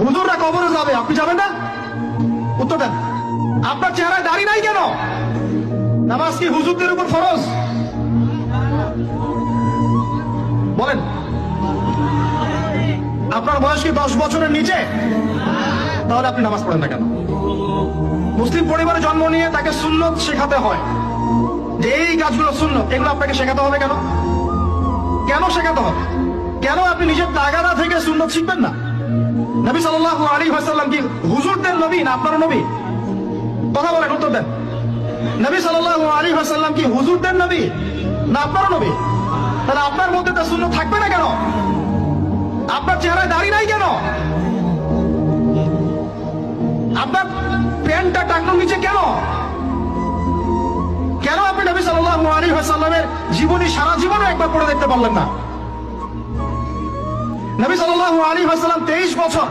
হুজুররা কবরে যাবে, আপনি যাবেন না? উত্তর দেন। আপনার চেহারায় দাড়ি নাই কেন? নামাজ কি হুজুরদের উপর ফরজ? বলেন। আপনার বয়স কি 10 বছরের নিচে? তাহলে আপনি নামাজ পড়েন না কেন? মুসলিম পরিবারে জন্ম নিয়ে তাকে সুন্নত শেখাতে হয়, যে এই কাজগুলো সুন্নত, এগুলো আপনাকে শেখাতে হবে কেন? কেন শেখাতে হবে? কেন আপনি নিজের তাগাদা থেকে সুন্নত শিখবেন না? নবী সাল্লাল্লাহু আলাইহি ওয়াসাল্লাম কি হুজুরদের নবী না আপনার নবী? কথা বলেন, উত্তর দেন। নবী সাল্লাল্লাহু আলাইহি ওয়াসাল্লাম কি হুজুরদের নবী না আপনার নবী? তাহলে আপনার মধ্যে তা সুন্নত থাকবে না কেন? আপনার চেহারায় দাড়ি নাই কেন? আপনার প্যান্টটা টাকনোর নিচে কেন? কেন আপনি নবী সাল্লাল্লাহু আলাইহি ওয়াসাল্লামের জীবনী সারা জীবনে একবার পড়ে দেখতে পারলেন না? নবী সাল্লাল্লাহু আলাইহি ওয়াসাল্লাম 23 বছর